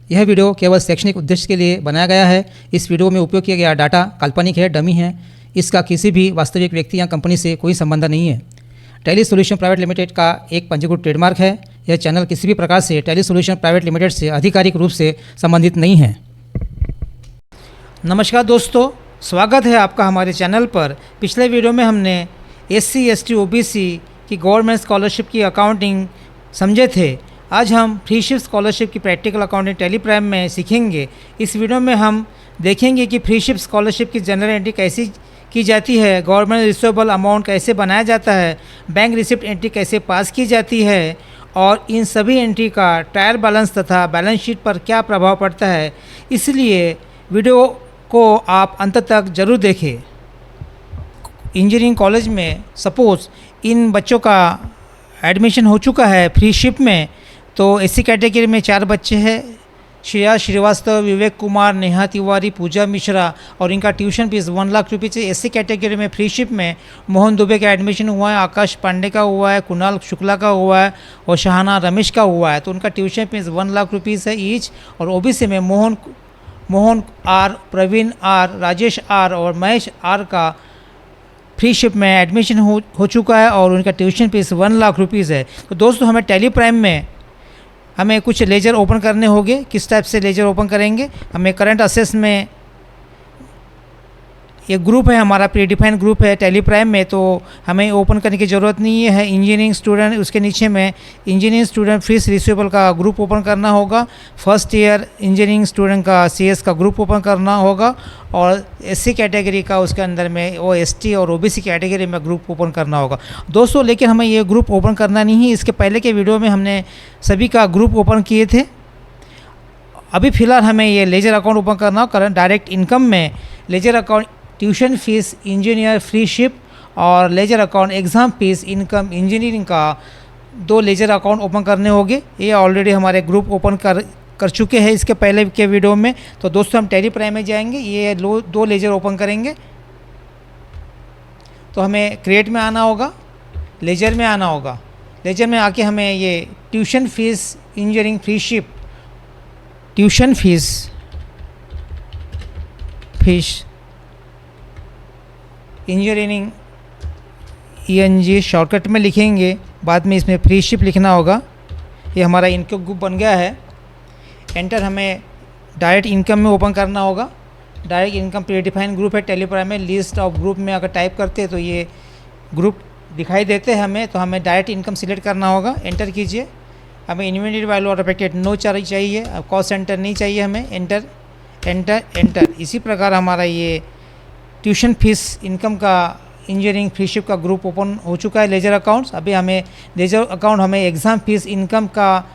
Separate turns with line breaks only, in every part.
यह वीडियो केवल शैक्षणिक उद्देश्य के लिए बनाया गया है। इस वीडियो में उपयोग किया गया डाटा काल्पनिक है, डमी है। इसका किसी भी वास्तविक व्यक्ति या कंपनी से कोई संबंध नहीं है। टेली सॉल्यूशन प्राइवेट लिमिटेड का एक पंजीकृत ट्रेडमार्क है। यह चैनल किसी भी प्रकार से टेली सॉल्यूशन प्राइवेट लिमिटेड से आधिकारिक रूप से संबंधित नहीं है। नमस्कार दोस्तों, स्वागत है आपका हमारे चैनल पर। पिछले वीडियो में हमने SC, ST, OBC की गवर्नमेंट स्कॉलरशिप की अकाउंटिंग समझे थे। आज हम फ्रीशिप स्कॉलरशिप की प्रैक्टिकल अकाउंटिंग टेली प्राइम में सीखेंगे। इस वीडियो में हम देखेंगे कि फ्रीशिप स्कॉलरशिप की जनरल एंट्री कैसी की जाती है, गवर्नमेंट रिसीवेबल अमाउंट कैसे बनाया जाता है, बैंक रिसिप्ट एंट्री कैसे पास की जाती है और इन सभी एंट्री का ट्रायल बैलेंस तथा बैलेंस शीट पर क्या प्रभाव पड़ता है। इसलिए वीडियो को आप अंत तक जरूर देखें। इंजीनियरिंग कॉलेज में सपोज़ इन बच्चों का एडमिशन हो चुका है फ्रीशिप में, तो SC कैटेगरी में 4 बच्चे हैं, श्रेया श्रीवास्तव, विवेक कुमार, नेहा तिवारी, पूजा मिश्रा, और इनका ट्यूशन फीस 1 लाख रुपये से। SC कैटेगरी में फ्रीशिप में मोहन दुबे का एडमिशन हुआ है, आकाश पांडे का हुआ है, कुणाल शुक्ला का हुआ है और शहाना रमेश का हुआ है, तो उनका ट्यूशन फीस 1 लाख रुपीज़ है ईच। और OBC में Mohan R, Praveen R, Rajesh R और महेश आर का फ्रीशिप में एडमिशन हो चुका है और उनका ट्यूशन फीस 1 लाख रुपीज़ है। तो दोस्तों, हमें टेली प्राइम में हमें कुछ लेजर ओपन करने होंगे। किस टाइप से लेजर ओपन करेंगे? हमें करंट असेस में एक ग्रुप है, हमारा प्रीडिफाइंड ग्रुप है टेली प्राइम में, तो हमें ओपन करने की ज़रूरत नहीं है। इंजीनियरिंग स्टूडेंट, उसके नीचे में इंजीनियरिंग स्टूडेंट फीस रिसीवेबल का ग्रुप ओपन करना होगा। फर्स्ट ईयर इंजीनियरिंग स्टूडेंट का CS का ग्रुप ओपन करना होगा और SC कैटेगरी का उसके अंदर में वो ST और OBC कैटेगरी में ग्रुप ओपन करना होगा दोस्तों। लेकिन हमें ये ग्रुप ओपन करना नहीं है। इसके पहले के वीडियो में हमने सभी का ग्रुप ओपन किए थे। अभी फ़िलहाल हमें ये लेजर अकाउंट ओपन करना हो। करंट डायरेक्ट इनकम में ledger account tuition fees engineer freeship और ledger account exam fees income engineering का 2 लेजर अकाउंट ओपन करने होंगे। ये ऑलरेडी हमारे ग्रुप ओपन कर चुके हैं इसके पहले के वीडियो में। तो दोस्तों, हम टेली प्राइम में जाएंगे, ये 2 लेजर ओपन करेंगे। तो हमें क्रिएट में आना होगा, लेजर में आना होगा। लेजर में आके हमें ये tuition fees engineering freeship tuition fees engineering ENG shortcut में लिखेंगे, बाद में इसमें फ्रीशिप लिखना होगा। ये हमारा इनकम ग्रुप बन गया है। एंटर हमें डायरेक्ट इनकम में ओपन करना होगा। डायरेक्ट इनकम प्रीडिफाइंड ग्रुप है टेली प्राइम में। लिस्ट ऑफ ग्रुप में अगर टाइप करते हैं तो ये ग्रुप दिखाई देते हैं हमें, तो हमें डायरेक्ट इनकम सिलेक्ट करना होगा। एंटर कीजिए। हमें इन्वेंटरी वैल्यू और अफेक्टेड नो चाहिए, कॉस्ट सेंटर नहीं चाहिए हमें। Enter enter enter. इसी प्रकार हमारा ये ट्यूशन फीस इनकम का इंजीनियरिंग फ्रीशिप का ग्रुप ओपन हो चुका है लेजर अकाउंट्स। अभी हमें लेजर अकाउंट हमें एग्ज़ाम फीस इनकम का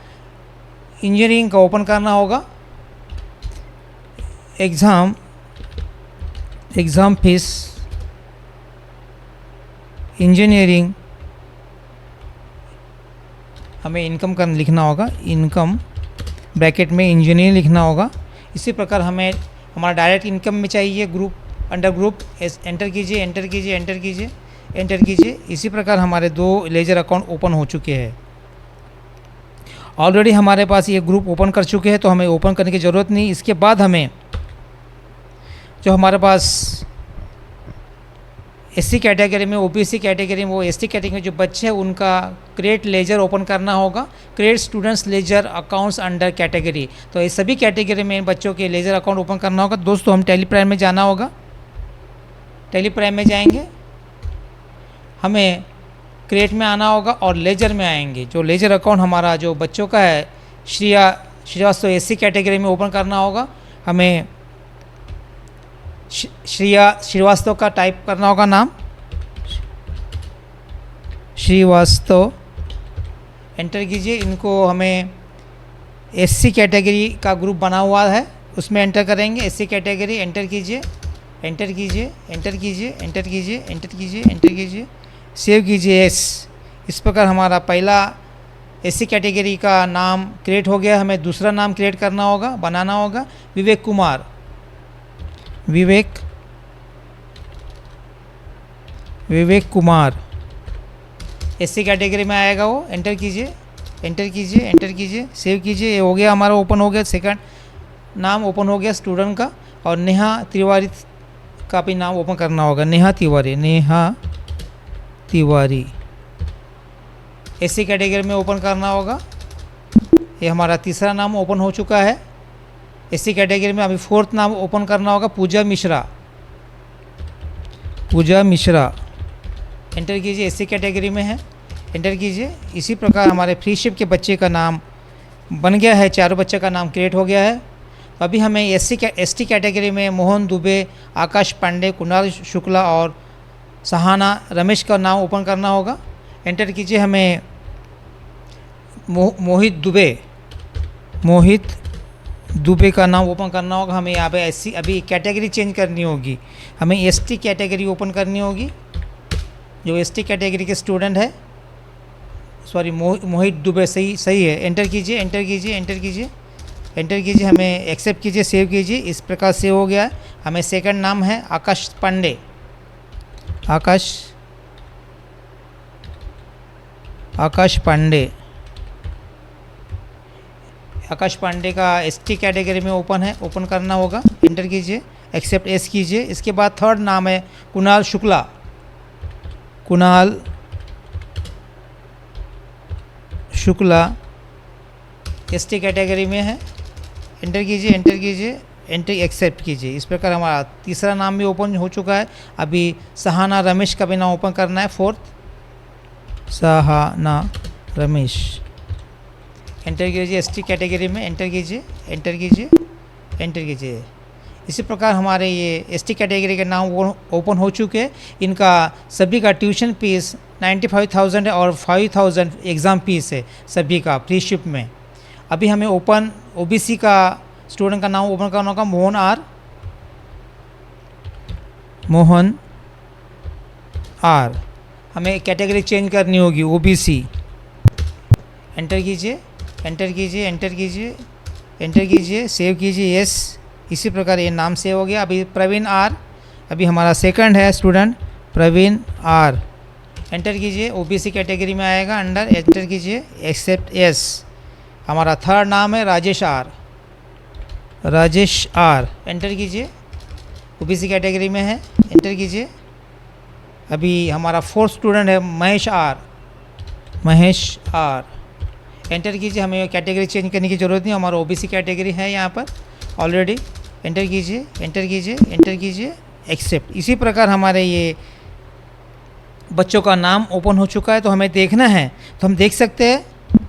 इंजीनियरिंग का ओपन करना होगा। एग्ज़ाम फीस इंजीनियरिंग हमें इनकम का लिखना होगा, इनकम ब्रैकेट में इंजीनियरिंग लिखना होगा। इसी प्रकार हमें हमारा डायरेक्ट इनकम में चाहिए ग्रुप, अंडर ग्रुप। एंटर कीजिए, एंटर कीजिए, एंटर कीजिए, एंटर कीजिए। इसी प्रकार हमारे 2 लेजर अकाउंट ओपन हो चुके हैं। ऑलरेडी हमारे पास ये ग्रुप ओपन कर चुके हैं, तो हमें ओपन करने की ज़रूरत नहीं। इसके बाद हमें जो हमारे पास SC कैटेगरी में, OBC कैटेगरी में, वो ST कैटेगरी में जो बच्चे हैं उनका क्रिएट लेजर ओपन करना होगा। Create students ledger accounts under category. तो ये सभी कैटेगरी में बच्चों के लेजर अकाउंट ओपन करना होगा। दोस्तों, हम टेली प्राइम में जाना होगा। टेली प्राइम में जाएंगे, हमें क्रिएट में आना होगा और लेजर में आएंगे। जो लेजर अकाउंट हमारा जो बच्चों का है, श्रेया श्रीवास्तव SC कैटेगरी में ओपन करना होगा। हमें श्रेया श्रीवास्तव का टाइप करना होगा नाम, श्रीवास्तव। एंटर कीजिए। इनको हमें SC कैटेगरी का ग्रुप बना हुआ है, उसमें एंटर करेंगे। SC कैटेगरी एंटर कीजिए, एंटर कीजिए, एंटर कीजिए, एंटर कीजिए, एंटर कीजिए, एंटर कीजिए, सेव कीजिए। इस प्रकार हमारा पहला SC कैटेगरी का नाम क्रिएट हो गया। हमें दूसरा नाम क्रिएट करना होगा, बनाना होगा। विवेक कुमार, विवेक कुमार SC कैटेगरी में आएगा वो। एंटर कीजिए, एंटर कीजिए, एंटर कीजिए, सेव कीजिए। ये हो गया हमारा, ओपन हो गया। सेकंड नाम ओपन हो गया स्टूडेंट का, और नेहा तिवारी का भी नाम ओपन करना होगा। नेहा तिवारी एससी कैटेगरी में ओपन करना होगा। ये हमारा तीसरा नाम ओपन हो चुका है एससी कैटेगरी में। अभी फोर्थ नाम ओपन करना होगा, पूजा मिश्रा। एंटर कीजिए, एससी कैटेगरी में है, एंटर कीजिए। इसी प्रकार हमारे फ्री शिफ्ट के बच्चे का नाम बन गया है, चारों बच्चे का नाम क्रिएट हो गया है। तो अभी हमें एसटी कैटेगरी में मोहन दुबे, आकाश पांडे, कुणाल शुक्ला और सहाना रमेश का नाम ओपन करना होगा। एंटर कीजिए। हमें मोहित दुबे का नाम ओपन करना होगा। हमें यहाँ पे एससी अभी कैटेगरी चेंज करनी होगी, हमें एसटी कैटेगरी ओपन करनी होगी। जो एसटी कैटेगरी के स्टूडेंट है, सॉरी मोहित दुबे सही है। एंटर कीजिए। हमें एक्सेप्ट कीजिए, सेव कीजिए। इस प्रकार सेव हो गया है। हमें सेकंड नाम है आकाश पांडे का एसटी कैटेगरी में ओपन करना होगा। एंटर कीजिए, एक्सेप्ट एस कीजिए। इसके बाद थर्ड नाम है कुणाल शुक्ला एसटी कैटेगरी में है। एंटर कीजिए, एक्सेप्ट कीजिए। इस प्रकार हमारा तीसरा नाम भी ओपन हो चुका है। अभी सहाना रमेश का भी नाम ओपन करना है, फोर्थ सहाना रमेश। एंटर कीजिए एसटी कैटेगरी में, एंटर कीजिए। इसी प्रकार हमारे ये एसटी कैटेगरी के नाम ओपन हो चुके हैं। इनका सभी का ट्यूशन फीस 95,000 है और 5,000 एग्ज़ाम फीस है सभी का फ्री शिफ्ट में। अभी हमें ओपन ओबीसी का स्टूडेंट का नाम ओपन करना होगा, मोहन आर। हमें कैटेगरी चेंज करनी होगी, ओबीसी। एंटर कीजिए, सेव कीजिए, यस। इसी प्रकार ये नाम सेव हो गया। अभी प्रवीण आर, अभी हमारा सेकंड है स्टूडेंट प्रवीण आर। एंटर कीजिए, ओबीसी कैटेगरी में आएगा अंडर। एंटर कीजिए, एक्सेप्ट यस। हमारा थर्ड नाम है राजेश आर। एंटर कीजिए, ओबीसी कैटेगरी में है, एंटर कीजिए। अभी हमारा फोर्थ स्टूडेंट है महेश आर। एंटर कीजिए। हमें कैटेगरी चेंज करने की ज़रूरत नहीं, हमारा ओबीसी कैटेगरी है यहाँ पर ऑलरेडी। एंटर कीजिए, एक्सेप्ट। इसी प्रकार हमारे ये बच्चों का नाम ओपन हो चुका है। तो हमें देखना है तो हम देख सकते हैं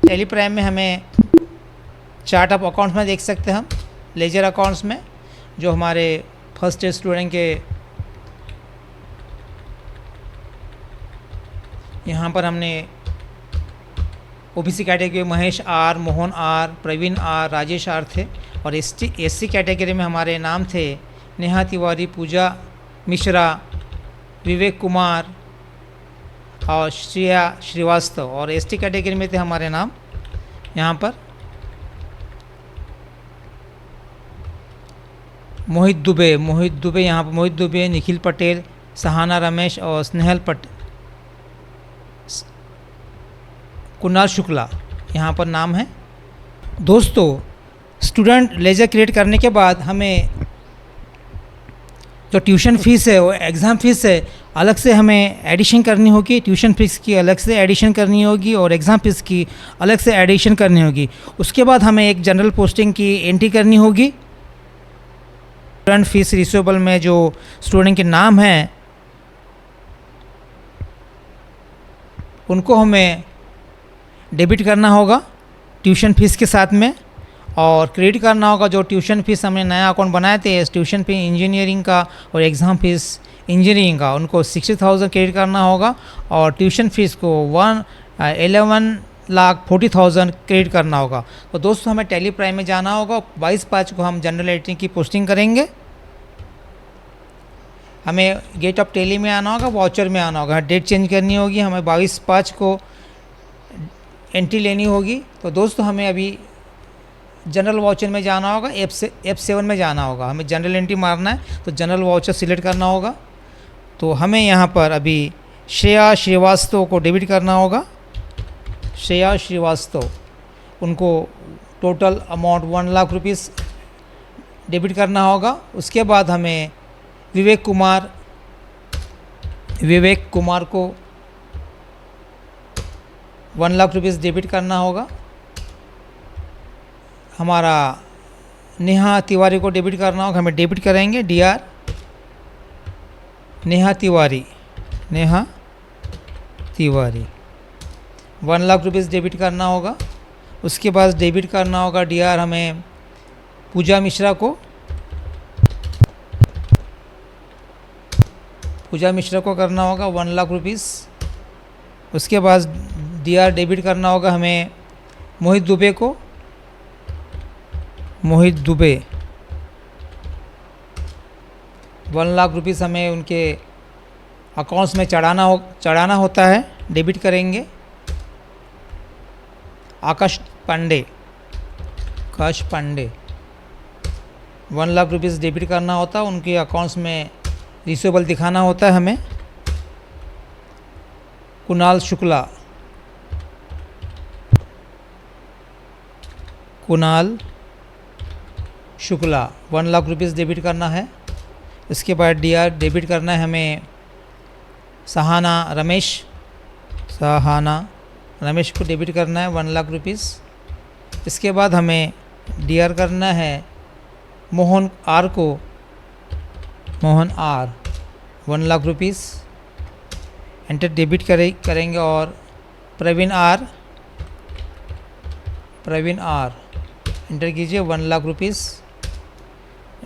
टैली प्राइम में, हमें चार्ट ऑफ अकाउंट्स में देख सकते हैं हम लेजर अकाउंट्स में, जो हमारे फर्स्ट ईयर स्टूडेंट के यहाँ पर हमने ओबीसी कैटेगरी में Mahesh R, Mohan R, Praveen R, Rajesh R थे। और एससी कैटेगरी में हमारे नाम थे नेहा तिवारी, पूजा मिश्रा, विवेक कुमार और श्रेया श्रीवास्तव। और एसटी कैटेगरी में थे हमारे नाम यहाँ पर मोहित दुबे, यहाँ पर मोहित दुबे, निखिल पटेल, सहाना रमेश और स्नेहल कुणाल शुक्ला यहाँ पर नाम है। दोस्तों, स्टूडेंट लेजर क्रिएट करने के बाद हमें जो ट्यूशन फीस है, वो एग्ज़ाम फीस है, अलग से हमें एडिशन करनी होगी। ट्यूशन फीस की अलग से एडिशन करनी होगी और एग्ज़ाम फीस की अलग से एडिशन करनी होगी। उसके बाद हमें एक जनरल पोस्टिंग की एंट्री करनी होगी। स्टूडेंट फीस रिसीवेबल में जो स्टूडेंट के नाम हैं उनको हमें डेबिट करना होगा ट्यूशन फीस के साथ में, और क्रेडिट करना होगा जो ट्यूशन फीस हमने नया अकाउंट बनाए थे, ट्यूशन फी इंजीनियरिंग का और एग्ज़ाम फीस इंजीनियरिंग का, उनको 60,000 क्रेडिट करना होगा। और ट्यूशन फीस को 11,40,000 क्रेडिट करना होगा। तो दोस्तों, हमें टैली प्राइम में जाना होगा। 22/5 को हम जनरल एडिटिंग की पोस्टिंग करेंगे। हमें गेट ऑफ टैली में आना होगा, वाउचर में आना होगा, डेट चेंज करनी होगी। हमें 22/5 को एंट्री लेनी होगी। तो दोस्तों, हमें अभी जनरल वाउचर में जाना होगा, F7 में जाना होगा। हमें जनरल एंट्री मारना है तो जनरल वाउचर सिलेक्ट करना होगा। तो हमें यहाँ पर अभी श्रेया श्रीवास्तव को डेबिट करना होगा। श्रेया श्रीवास्तव, उनको total amount 1 lakh rupees debit करना होगा। उसके बाद हमें विवेक कुमार को 1 लाख रुपीज़ डेबिट करना होगा। हमारा नेहा तिवारी को डेबिट करना होगा, हमें डेबिट करेंगे DR Neha Tiwari 1 lakh rupees debit करना होगा। उसके बाद डेबिट करना होगा DR हमें पूजा मिश्रा को करना होगा 1 लाख रुपीज़। उसके बाद DR डेबिट करना होगा हमें मोहित दुबे 1 लाख रुपीज़ हमें उनके अकाउंट्स में चढ़ाना होता है, डेबिट करेंगे। आकाश पांडे 1 लाख रुपीज़ डेबिट करना होता है, उनके अकाउंट्स में रिसीवेबल दिखाना होता है हमें। कुणाल शुक्ला 1 लाख रुपीज़ डेबिट करना है। इसके बाद DR डेबिट करना है हमें सहाना रमेश को डेबिट करना है 1 लाख रुपीज़। इसके बाद हमें DR करना है Mohan R 1 lakh rupees enter debit करेंगे। और प्रवीण R एंटर कीजिए 1 लाख रुपीज़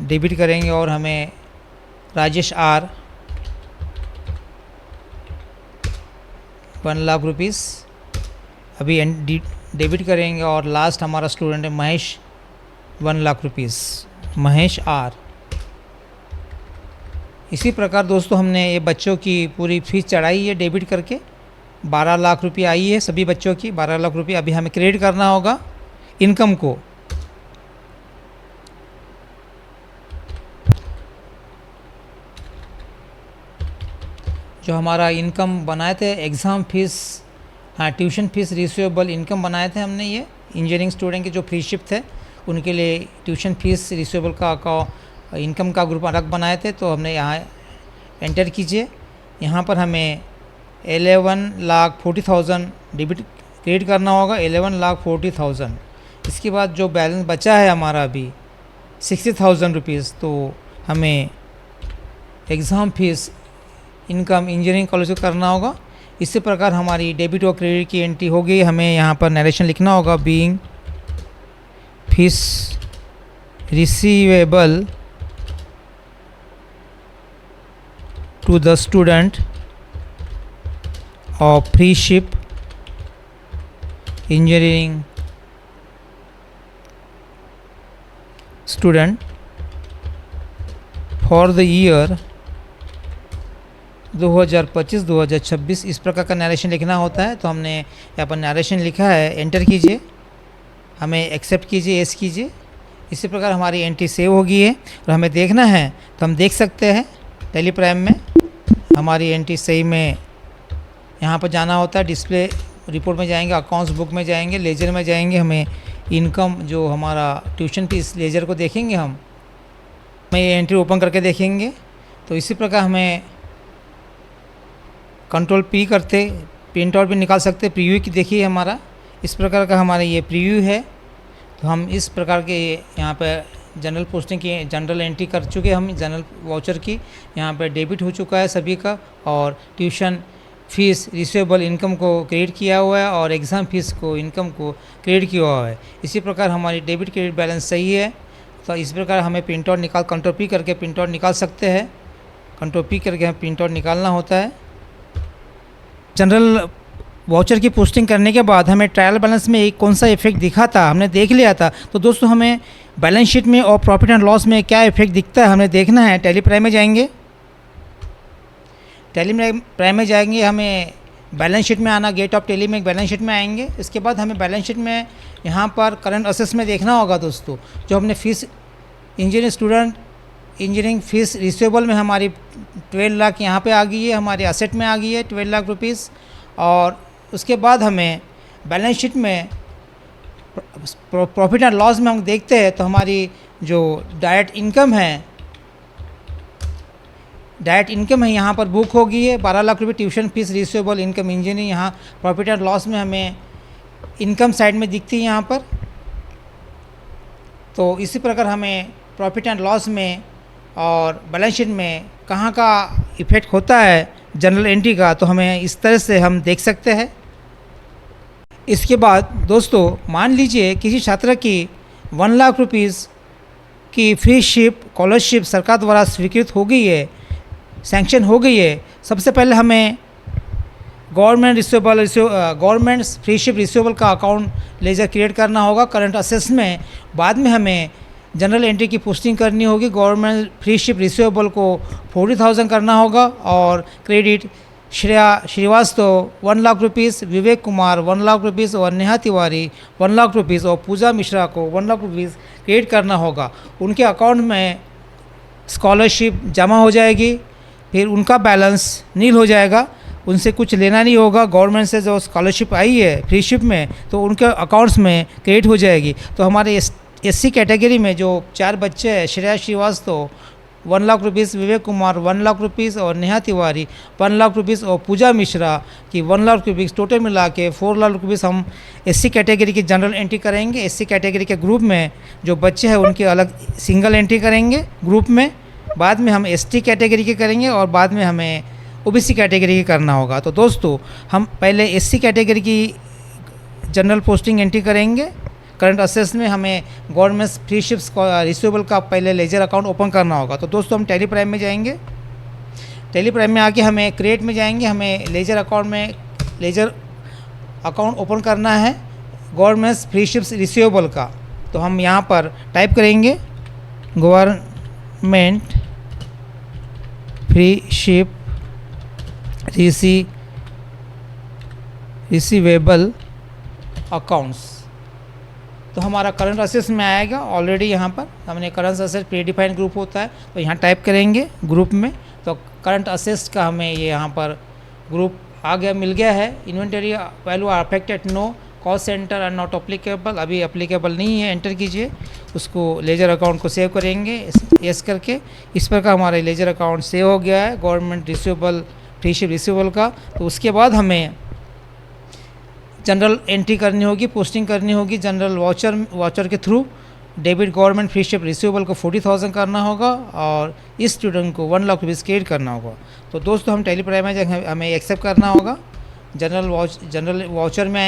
डेबिट करेंगे। और हमें राजेश R 1 लाख रुपीज़ अभी डेबिट करेंगे। और लास्ट हमारा स्टूडेंट है महेश 1 लाख रुपीज़, महेश R। इसी प्रकार दोस्तों हमने ये बच्चों की पूरी फीस चढ़ाई है डेबिट करके। 12 लाख रुपये आई है सभी बच्चों की, 12 लाख रुपये। अभी हमें क्रेडिट करना होगा इनकम को। जो हमारा इनकम बनाए थे एग्ज़ाम फीस, हाँ ट्यूशन फीस रिसीवेबल इनकम बनाए थे हमने। ये इंजीनियरिंग स्टूडेंट के जो फ्री शिफ्ट थे उनके लिए ट्यूशन फीस रिसीवेबल का इनकम का ग्रुप अलग बनाए थे। तो हमने यहाँ एंटर कीजिए। यहाँ पर हमें 11,40,000 डेबिट क्रेडिट करना होगा, 11,40,000। इसके बाद जो बैलेंस बचा है हमारा अभी 60,000 रुपीज़, तो हमें exam fees income engineering college को करना होगा। इसी प्रकार हमारी डेबिट और क्रेडिट की एंट्री हो गई। हमें यहाँ पर नरेशन लिखना होगा being fees receivable to the student of freeship engineering student for the year 2025-2026। इस प्रकार का नरेशन लिखना होता है। तो हमने यहाँ पर नरेशन लिखा है, एंटर कीजिए। हमें एक्सेप्ट कीजिए, यस कीजिए। इसी प्रकार हमारी एंट्री सेव हो गई है। और हमें देखना है तो हम देख सकते हैं टेली प्राइम में हमारी एंट्री सही में। यहाँ पर जाना होता है, डिस्प्ले रिपोर्ट में जाएंगे, अकाउंट्स बुक में जाएंगे, लेजर में जाएंगे। हमें इनकम जो हमारा ट्यूशन फीस लेजर को देखेंगे हम ये एंट्री ओपन करके देखेंगे। तो इसी प्रकार हमें कंट्रोल P करते प्रिंट आउट भी निकाल सकते। प्रीव्यू की देखिए हमारा इस प्रकार का हमारा ये प्रीव्यू है। तो हम इस प्रकार के यहाँ पर जनरल पोस्टिंग की जनरल एंट्री कर चुके, हम जनरल वाउचर की यहाँ पर डेबिट हो चुका है सभी का। और ट्यूशन फीस रिसीवेबल इनकम को क्रेडिट किया हुआ है और एग्ज़ाम फीस को इनकम को क्रेडिट किया हुआ है। इसी प्रकार हमारी डेबिट क्रेडिट बैलेंस सही है। तो इस प्रकार हमें प्रिंट आउट कंट्रोल P करके प्रिंट आउट निकाल सकते हैं। कंट्रोल P करके हमें प्रिंट आउट निकालना होता है। जनरल वाउचर की पोस्टिंग करने के बाद हमें ट्रायल बैलेंस में एक कौन सा इफेक्ट दिखा था हमने देख लिया था। तो दोस्तों हमें बैलेंस शीट में और प्रॉफिट एंड लॉस में क्या इफेक्ट दिखता है हमें देखना है। टेली प्राइम में जाएंगे, टेली प्राइम में जाएंगे, हमें बैलेंस शीट में आना, गेट ऑफ टेली में बैलेंस शीट में आएंगे। इसके बाद हमें बैलेंस शीट में यहाँ पर करंट असेट्स में देखना होगा दोस्तों। जो हमने फीस इंजीनियरिंग फीस रिसीवेबल में हमारी 12 लाख यहाँ पे आ गई है, हमारे असेट में आ गई है 12 लाख रुपीज़। और उसके बाद हमें बैलेंस शीट में प्रॉफिट एंड लॉस में हम देखते हैं तो हमारी जो डायरेक्ट इनकम है यहाँ पर बुक होगी है 12 लाख रुपये tuition fees receivable income engineering. यहाँ प्रॉफिट एंड लॉस में हमें इनकम साइड में दिखती है यहाँ पर। तो इसी प्रकार हमें प्रॉफिट एंड लॉस में और बैलेंस शीट में कहाँ का इफ़ेक्ट होता है जनरल एंट्री का, तो हमें इस तरह से हम देख सकते हैं। इसके बाद दोस्तों मान लीजिए किसी छात्र की 1 लाख रुपीज़ की फ्री शिप स्कॉलरशिप सरकार द्वारा स्वीकृत हो गई है, सैंक्शन हो गई है। सबसे पहले हमें गवर्नमेंट फ्री शिप रिसीवेबल का अकाउंट लेजर क्रिएट करना होगा करंट असेस में। बाद में हमें जनरल एंट्री की पोस्टिंग करनी होगी। गवर्नमेंट फ्री शिप रिसीवेबल को 40,000 करना होगा और credit Shreya Srivastava 1 lakh rupees, Vivek Kumar 1 lakh rupees और नेहा तिवारी 1 लाख रुपीज़ और पूजा मिश्रा को 1 लाख रुपीज़ क्रिएट करना होगा। उनके अकाउंट में स्कॉलरशिप जमा हो जाएगी, फिर उनका बैलेंस नील हो जाएगा, उनसे कुछ लेना नहीं होगा। गवर्नमेंट से जो स्कॉलरशिप आई है फ्री शिप में तो उनके अकाउंट्स में क्रिएट हो जाएगी। तो हमारे एससी कैटेगरी में जो 4 बच्चे हैं, श्रेया श्रीवास्तव 1 लाख रुपीज़, विवेक कुमार 1 लाख रुपीज़ और नेहा तिवारी 1 लाख रुपीज़ और पूजा मिश्रा की 1 लाख रुपीज़, टोटल मिला के 4 लाख रुपीज़ हम एससी कैटेगरी की जनरल एंट्री करेंगे। एससी कैटेगरी के ग्रुप में जो बच्चे हैं उनकी अलग सिंगल एंट्री करेंगे ग्रुप में। बाद में हम एसटी कैटेगरी के करेंगे और बाद में हमें ओबीसी कैटेगरी की करना होगा। तो दोस्तों हम पहले एससी कैटेगरी की जनरल पोस्टिंग एंट्री करेंगे। करंट असेस में हमें गवर्नमेंट फ्री शिप रिसीवेबल का पहले लेजर अकाउंट ओपन करना होगा। तो दोस्तों हम टैली प्राइम में जाएंगे। टैली प्राइम में आके हमें क्रिएट में जाएंगे। हमें लेजर अकाउंट ओपन करना है गवर्नमेंट फ्री शिप रिसीवेबल का। तो हम यहाँ पर टाइप करेंगे government free ship receivable accounts. तो हमारा करंट असेस में आएगा। ऑलरेडी यहाँ पर हमने current assess pre defined group होता है तो यहाँ टाइप करेंगे ग्रुप में। तो करंट असेस का हमें ये यहाँ पर ग्रुप आ गया, मिल गया है। Inventory value are affected, no cost centre are not applicable, अभी अप्लीकेबल नहीं है, एंटर कीजिए। उसको लेजर अकाउंट को सेव करेंगे यस करके। इस प्रकार हमारा लेजर अकाउंट सेव हो गया है government receivable free ship receivable का। तो उसके बाद हमें जनरल एंट्री करनी होगी, पोस्टिंग करनी होगी जनरल वाउचर के through. Debit government free ship receivable को 40,000 करना होगा और इस स्टूडेंट को 1 लाख रुपीज़ क्रिएट करना होगा। तो दोस्तों हम टैली प्राइम में हमें एक्सेप्ट करना होगा। जनरल वाउचर में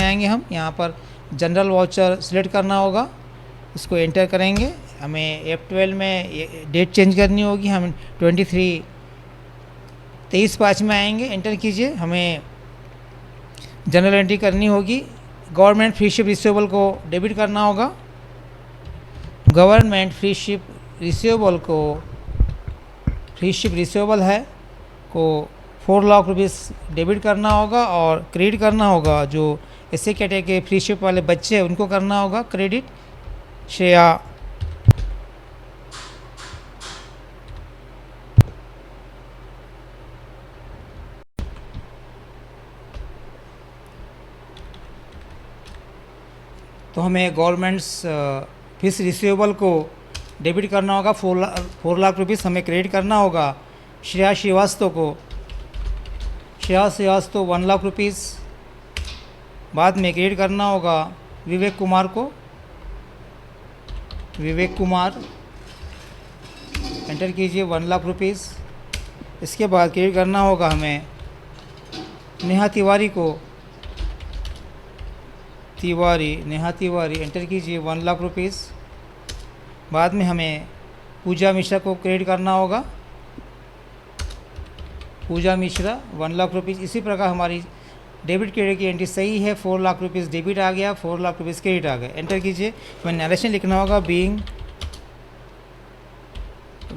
आएंगे हम। यहाँ पर जनरल वाउचर सिलेक्ट करना होगा, इसको एंटर करेंगे। हमें F12 में डेट चेंज करनी होगी। हम 23/5 में आएंगे, एंटर कीजिए। हमें जनरल एंट्री करनी होगी। गवर्नमेंट फ्री शिप रिसीवेबल को डेबिट करना होगा। गवर्नमेंट फ्री शिप रिसीवेबल है को 4 लाख रुपीज़ डेबिट करना होगा और क्रेडिट करना होगा जो एससी कैटेगरी के फ्री शिप वाले बच्चे हैं उनको करना होगा क्रेडिट। श्रेया तो हमें गवर्नमेंट्स फीस रिसीवेबल को डेबिट करना होगा। 4 लाख रुपीज़ हमें क्रेडिट करना होगा। श्रेया श्रीवास्तव 1 लाख रुपीज़। बाद में क्रेडिट करना होगा विवेक कुमार एंटर कीजिए 1 लाख रुपीज़। इसके बाद क्रेडिट करना होगा हमें नेहा तिवारी एंटर कीजिए 1 लाख रुपीज़। बाद में हमें पूजा मिश्रा को क्रेडिट करना होगा, पूजा मिश्रा 1 लाख रुपीज़। इसी प्रकार हमारी डेबिट क्रेडिट की एंट्री सही है। 4 लाख रुपीज़ डेबिट आ गया, 4 लाख रुपीज़ क्रेडिट आ गया, एंटर कीजिए। हमें नरेशन लिखना होगा being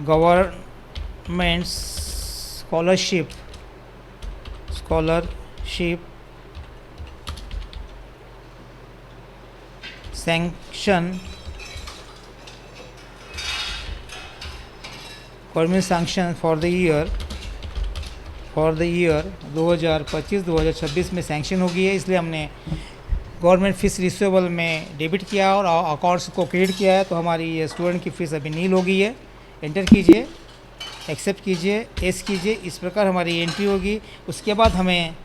government scholarship sanction government sanction for the year 2025-2026 में सैंक्शन हो गई है, इसलिए हमने गवर्नमेंट फ़ीस रिसीवेबल में डेबिट किया और अकाउंट्स को क्रेडिट किया है, तो हमारी ये स्टूडेंट की फ़ीस अभी नील हो गई है। एंटर कीजिए, एक्सेप्ट कीजिए, एस कीजिए। इस प्रकार हमारी एंट्री होगी। उसके बाद हमें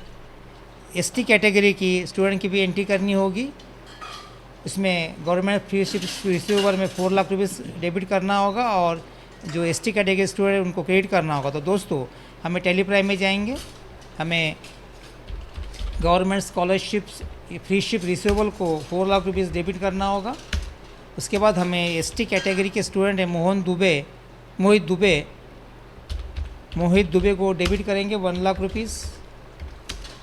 एसटी कैटेगरी की स्टूडेंट की भी एंट्री करनी होगी। इसमें गवर्नमेंट फीस रिसीवेबल में 4 लाख रुपीज़ डेबिट करना होगा और जो एसटी कैटेगरी स्टूडेंट है उनको क्रेडिट करना होगा। तो दोस्तों हमें टेली प्राइम में जाएंगे, हमें गवर्नमेंट स्कॉलरशिप्स फ्रीशिप रिसीवेबल को 4 लाख रुपीज़ डेबिट करना होगा। उसके बाद हमें एसटी कैटेगरी के स्टूडेंट है मोहित दुबे को डेबिट करेंगे 1 लाख रुपीज़।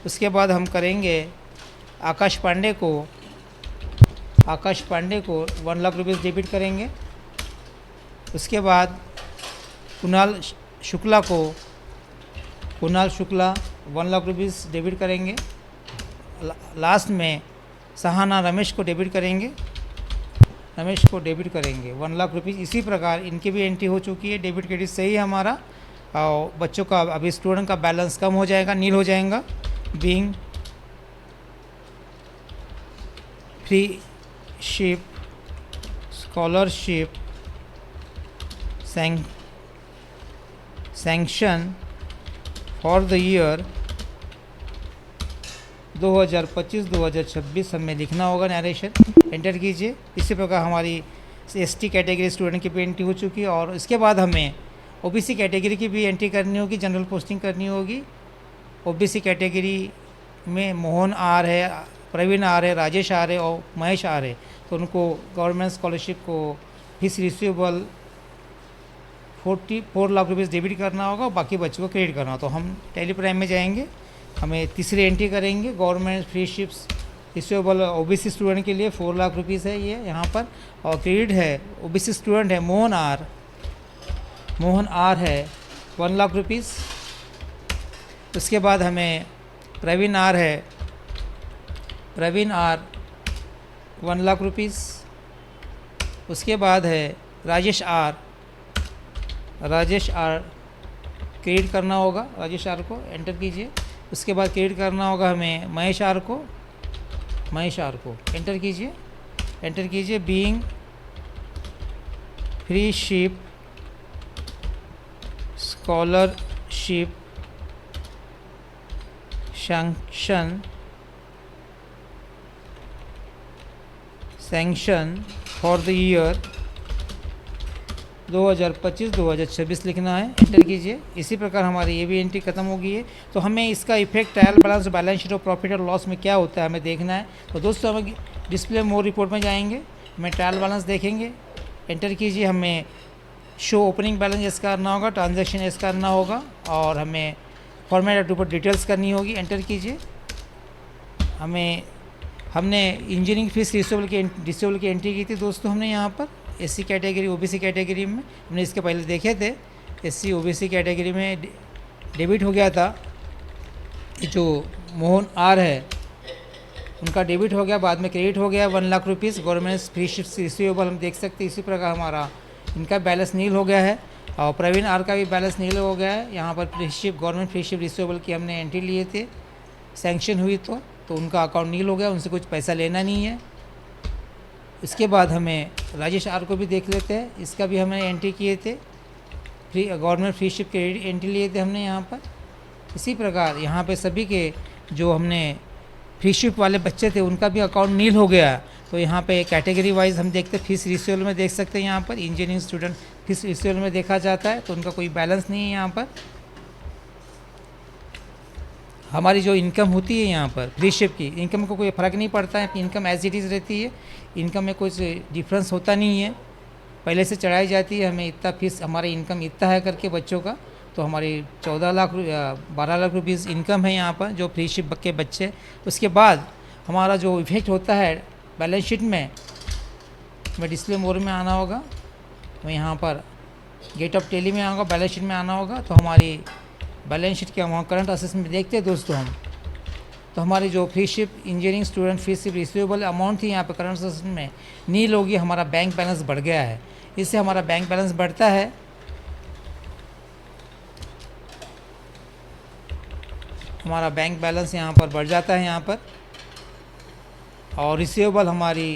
उसके बाद हम करेंगे आकाश पांडे को 1 लाख रुपीज़ डेबिट करेंगे। उसके बाद कुणाल शुक्ला 1 लाख रुपीज़ डेबिट करेंगे। लास्ट में सहाना रमेश को डेबिट करेंगे 1 लाख रुपीज़। इसी प्रकार इनकी भी एंट्री हो चुकी है। डेबिट क्रेडिट सही है हमारा। और बच्चों का अभी स्टूडेंट का बैलेंस कम हो जाएगा, नील हो जाएगा। Being freeship scholarship sanction for the year 2025-2026 हमें लिखना होगा नरेशन। एंटर कीजिए। इसी प्रकार हमारी एसटी कैटेगरी स्टूडेंट की भी एंट्री हो चुकी है। और इसके बाद हमें ओबीसी कैटेगरी की भी एंट्री करनी होगी, जनरल पोस्टिंग करनी होगी। ओबीसी कैटेगरी में मोहन आर है, प्रवीण आर है, राजेश आर है और महेश आर है। तो उनको गवर्नमेंट स्कॉलरशिप को fees receivable 4 lakh rupees debit करना होगा और बाकी बच्चों को क्रेडिट करना होगा। तो हम टेली प्राइम में जाएंगे, हमें तीसरी एंट्री करेंगे। गवर्नमेंट फ्रीशिप्स रिसीवेबल ओबीसी स्टूडेंट के लिए 4 लाख रुपीज़ है ये यहाँ पर। और क्रेडिट है ओबीसी स्टूडेंट है मोहन आर है 1 लाख रुपीज़। उसके बाद हमें प्रवीण आर 1 लाख रुपीज़। उसके बाद है राजेश आर क्रेडिट करना होगा, राजेश आर को एंटर कीजिए। उसके बाद क्रेडिट करना होगा हमें महेश आर को एंटर कीजिए। Being freeship scholarship sanction for the year 2025-2026 लिखना है। एंटर कीजिए। इसी प्रकार हमारी ये भी एंट्री खत्म हो गई है। तो हमें इसका इफेक्ट ट्रायल बैलेंस शीट और प्रॉफिट और लॉस में क्या होता है हमें देखना है। तो दोस्तों हमें डिस्प्ले मोर रिपोर्ट में जाएंगे, हमें ट्रायल बैलेंस देखेंगे। एंटर कीजिए। हमें शो ओपनिंग बैलेंस एस करना होगा, ट्रांजैक्शन एस करना होगा और हमें फॉर्मेट ऑफ डिटेल्स करनी होगी। एंटर कीजिए। हमने इंजीनियरिंग फीस रिसीवेबल की एंट्री की थी दोस्तों। हमने यहाँ पर एससी कैटेगरी ओबीसी कैटेगरी में हमने इसके पहले देखे थे। एससी ओबीसी कैटेगरी में डेबिट हो गया था। जो मोहन आर है उनका डेबिट हो गया, बाद में क्रेडिट हो गया 1 lakh rupees. Government freeship receivable हम देख सकते हैं। इसी प्रकार हमारा इनका बैलेंस नील हो गया है और प्रवीण आर का भी बैलेंस नील हो गया है। यहाँ पर गवर्नमेंट फ्रीशिप रिसीवेबल की हमने एंट्री लिए थे, सैंक्शन हुई तो उनका अकाउंट नील हो गया, उनसे कुछ पैसा लेना नहीं है। इसके बाद हमें राजेश आर को भी देख लेते हैं, इसका भी हमने एंट्री किए थे, गवर्नमेंट फ्रीशिप के एंट्री लिए थे हमने यहाँ पर। इसी प्रकार यहाँ पे सभी के जो हमने फ्रीशिप वाले बच्चे थे उनका भी अकाउंट नील हो गया। तो यहाँ पे कैटेगरी वाइज हम देखते हैं, फीस रिसीवेबल में देख सकते हैं। यहाँ पर इंजीनियरिंग स्टूडेंट फीस रिसीवेबल में देखा जाता है, तो उनका कोई बैलेंस नहीं है। यहाँ पर हमारी जो इनकम होती है यहाँ पर फ्रीशिप की इनकम को कोई फ़र्क नहीं पड़ता है, इनकम एज इट इज़ रहती है। इनकम में कुछ डिफरेंस होता नहीं है, पहले से चढ़ाई जाती है। हमें इतना फीस हमारी इनकम इतना है करके बच्चों का, तो हमारी 12 लाख रुपीज़ इनकम है यहाँ पर जो फ्रीशिप के बच्चे। उसके बाद हमारा जो इफेक्ट होता है बैलेंस शीट में, हमें डिस्प्ले मोड में आना होगा, हमें यहाँ पर गेट ऑफ टेली में आऊँगा, बैलेंस शीट में आना होगा। तो हमारी बैलेंस शीट के हम करंट असेसमेंट देखते हैं दोस्तों हम। तो हमारी जो freeship engineering student fees receivable amount थी यहाँ पे करंट असेसमेंट में नील होगी, हमारा बैंक बैलेंस बढ़ गया है। इससे हमारा बैंक बैलेंस बढ़ता है। हमारा बैंक बैलेंस यहाँ पर बढ़ जाता है। यहाँ पर और रिसीवेबल हमारी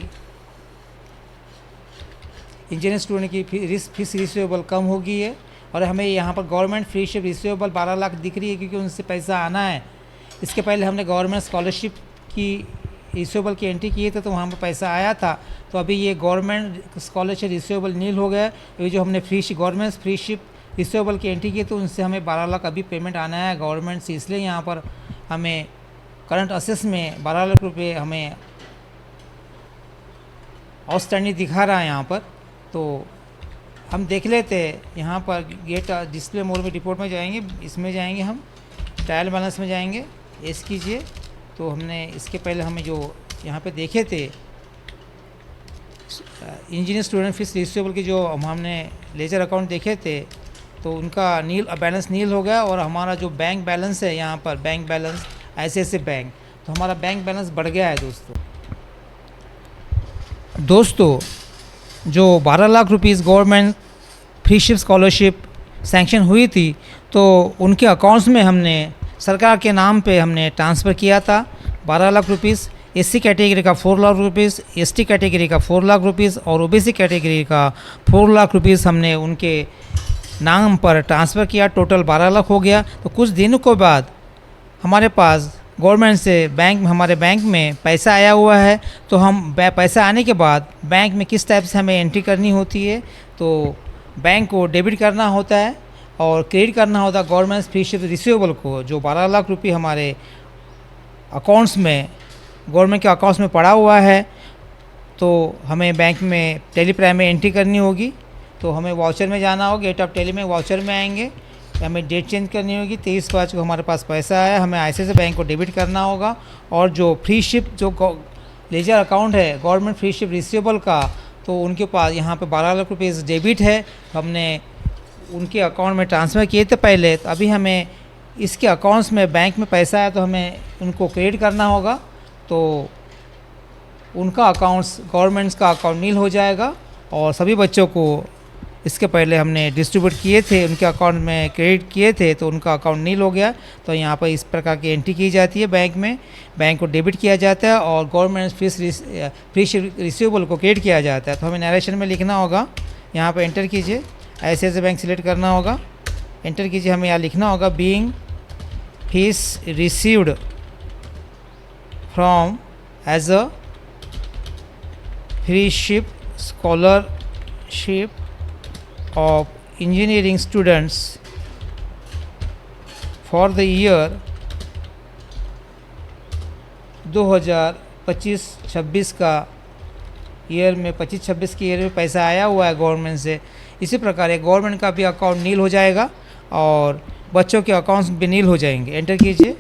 इंजीनियरिंग स्टूडेंट की फीस रिसीवेबल कम हो गई है। और हमें यहाँ पर गवर्नमेंट फ्रीशिप रिसीवेबल 12 लाख दिख रही है, क्योंकि उनसे पैसा आना है। इसके पहले हमने गवर्नमेंट स्कॉलरशिप की रिसीवेबल की एंट्री किए थे, तो वहाँ पर पैसा आया था। तो अभी ये गवर्नमेंट स्कॉलरशिप रिसीवेबल नील हो गया। ये जो हमने गवर्नमेंट फ्रीशिप रिसीवेबल की एंट्री की, तो उनसे हमें 12 लाख अभी पेमेंट आना है गवर्नमेंट से। इसलिए यहाँ पर हमें करंट असेस में 12 लाख रुपये हमें आउटस्टैंडिंग दिखा रहा है यहाँ पर। तो हम देख लेते हैं यहाँ पर गेट डिस्प्ले मोड में रिपोर्ट में जाएंगे, इसमें जाएंगे, हम ट्रायल बैलेंस में जाएंगे, एस कीजिए। तो हमने इसके पहले हमें जो यहाँ पे देखे थे इंजीनियर स्टूडेंट फीस रिसीवेबल की जो हमने लेजर अकाउंट देखे थे, तो उनका बैलेंस नील हो गया। और हमारा जो बैंक बैलेंस है यहाँ पर, बैंक बैलेंस ऐसे बैंक, तो हमारा बैंक बैलेंस बढ़ गया है दोस्तों। जो 12 lakh rupees government freeship scholarship sanction हुई थी, तो उनके अकाउंट्स में हमने सरकार के नाम पे हमने ट्रांसफ़र किया था 12 लाख रुपीस। एससी कैटेगरी का 4 लाख रुपीस, एसटी कैटेगरी का 4 लाख रुपीस और ओबीसी कैटेगरी का 4 लाख रुपीस हमने उनके नाम पर ट्रांसफ़र किया। टोटल 12 लाख हो गया। तो कुछ दिनों के बाद हमारे पास गवर्नमेंट से हमारे बैंक में पैसा आया हुआ है। तो हम पैसा आने के बाद बैंक में किस टाइप से हमें एंट्री करनी होती है, तो बैंक को डेबिट करना होता है और क्रेडिट करना होता है गवर्नमेंट फ्रीशिप रिसीवेबल को। जो 12 लाख रुपये हमारे अकाउंट्स में, गवर्नमेंट के अकाउंट्स में पड़ा हुआ है, तो हमें बैंक में टेलीप्राइम में एंट्री करनी होगी। तो हमें वाउचर में जाना होगा, गेट ऑफ टेली में वाउचर में आएंगे, हमें डेट चेंज करनी होगी। 23/5 को हमारे पास पैसा आया, हमें ICICI बैंक को डेबिट करना होगा। और जो फ्रीशिप जो लेजर अकाउंट है गवर्नमेंट फ्रीशिप रिसीवेबल का, तो उनके पास यहाँ पे 12 लाख रुपये डेबिट है, हमने उनके अकाउंट में ट्रांसफ़र किए थे पहले। तो अभी हमें इसके अकाउंट्स में बैंक में पैसा आया, तो हमें उनको क्रेडिट करना होगा। तो उनका अकाउंट्स गवर्नमेंट्स का अकाउंट नील हो जाएगा। और सभी बच्चों को इसके पहले हमने डिस्ट्रीब्यूट किए थे, उनके अकाउंट में क्रेडिट किए थे, तो उनका अकाउंट नील हो गया। तो यहाँ पर इस प्रकार की एंट्री की जाती है बैंक में, बैंक को डेबिट किया जाता है और गवर्नमेंट फ्रीशिप रिसीवेबल को क्रेडिट किया जाता है। तो हमें नरेशन में लिखना होगा, यहाँ पर एंटर कीजिए, ICICI बैंक सिलेक्ट करना होगा, एंटर कीजिए। हमें यहाँ लिखना होगा being fees received from as a freeship scholarship of engineering students for the year 2025-26 का ईयर में 25-26 के ईयर में पैसा आया हुआ है गवर्नमेंट से। इसी प्रकार एक गवर्नमेंट का भी अकाउंट नील हो जाएगा और बच्चों के अकाउंट्स भी नील हो जाएंगे। एंटर कीजिए,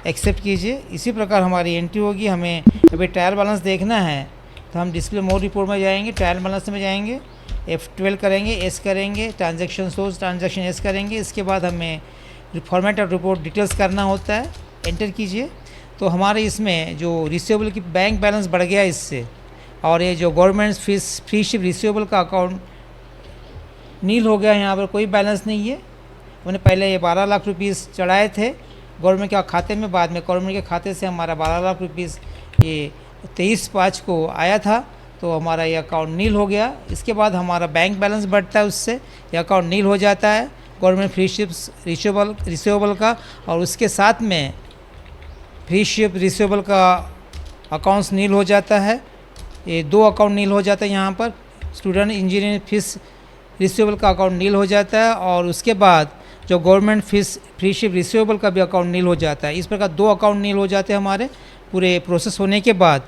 एक्सेप्ट कीजिए। इसी प्रकार हमारी एंट्री होगी। हमें अभी ट्रायल बैलेंस देखना है, तो हम डिस्प्ले मोड रिपोर्ट में जाएंगे, ट्रायल बैलेंस में जाएंगे, F12 करेंगे, एस करेंगे, ट्रांजैक्शन सोर्स ट्रांजैक्शन एस करेंगे। इसके बाद हमें फॉर्मेट ऑफ रिपोर्ट डिटेल्स करना होता है, एंटर कीजिए। तो हमारे इसमें जो रिसीवेबल की बैंक बैलेंस बढ़ गया इससे, और ये जो गवर्नमेंट फ्रीशिप रिसीवेबल का अकाउंट नील हो गया, यहाँ पर कोई बैलेंस नहीं है। उन्हें पहले ये 12 लाख रुपीस चढ़ाए थे गवर्नमेंट के खाते में, बाद में गवर्नमेंट के खाते से हमारा 12 लाख रुपीस ये 23/5 को आया था, तो हमारा ये अकाउंट नील हो गया। इसके बाद हमारा बैंक बैलेंस बढ़ता है, उससे ये अकाउंट नील हो जाता है गवर्नमेंट फ्रीशिप रिसीवेबल का। और उसके साथ में फ्रीशिप रिसीवेबल का अकाउंट्स नील हो जाता है। ये 2 अकाउंट नील हो जाता है यहाँ पर। स्टूडेंट इंजीनियरिंग फीस रिसीवेबल का अकाउंट नील हो जाता है, और उसके बाद जो गवर्नमेंट फ्रीशिप रिसीवेबल का भी अकाउंट नील हो जाता है। इस प्रकार 2 अकाउंट नील हो जाते हैं हमारे पूरे प्रोसेस होने के बाद।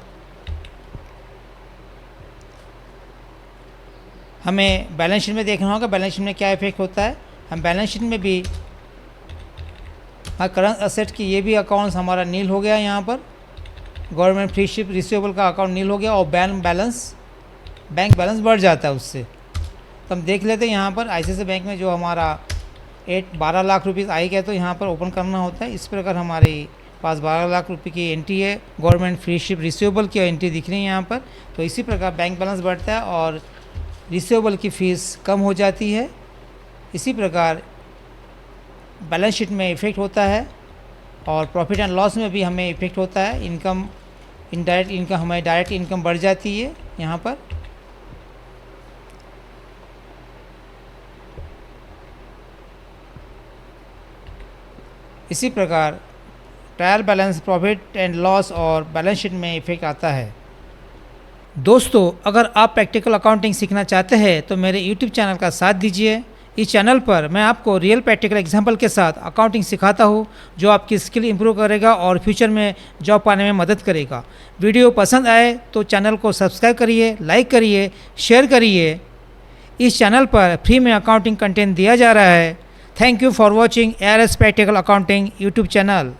हमें बैलेंस शीट में देखना होगा बैलेंस शीट में क्या इफेक्ट होता है। हम बैलेंस शीट में भी करंट असेट की ये भी अकाउंट्स हमारा नील हो गया, यहाँ पर गवर्नमेंट फ्रीशिप रिसीवेबल का अकाउंट नील हो गया और बैंक बैलेंस बढ़ जाता है उससे। तो हम देख लेते हैं यहाँ पर ICICI बैंक में जो हमारा 12 लाख रुपीज़ आई गया, तो यहाँ पर ओपन करना होता है। इस प्रकार हमारे पास 12 लाख रुपए की एंट्री है, गवर्नमेंट फ्रीशिप रिसीवेबल की एंट्री दिख रही है यहाँ पर। तो इसी प्रकार बैंक बैलेंस बढ़ता है और रिसीवेबल की फ़ीस कम हो जाती है। इसी प्रकार बैलेंस शीट में इफ़ेक्ट होता है और प्रॉफिट एंड लॉस में भी हमें इफ़ेक्ट होता है। इनकम इनडायरेक्ट इनकम हमारी डायरेक्ट इनकम बढ़ जाती है यहाँ पर। इसी प्रकार trial balance, profit and loss और बैलेंस शीट में इफेक्ट आता है। दोस्तों, अगर आप प्रैक्टिकल अकाउंटिंग सीखना चाहते हैं तो मेरे यूट्यूब चैनल का साथ दीजिए। इस चैनल पर मैं आपको रियल प्रैक्टिकल एग्जाम्पल के साथ अकाउंटिंग सिखाता हूँ, जो आपकी स्किल इंप्रूव करेगा और फ्यूचर में जॉब पाने में मदद करेगा। वीडियो पसंद आए तो चैनल को सब्सक्राइब करिए, लाइक करिए, शेयर करिए। इस चैनल पर फ्री में अकाउंटिंग कंटेंट दिया जा रहा है। Thank you for watching ARS practical accounting YouTube channel.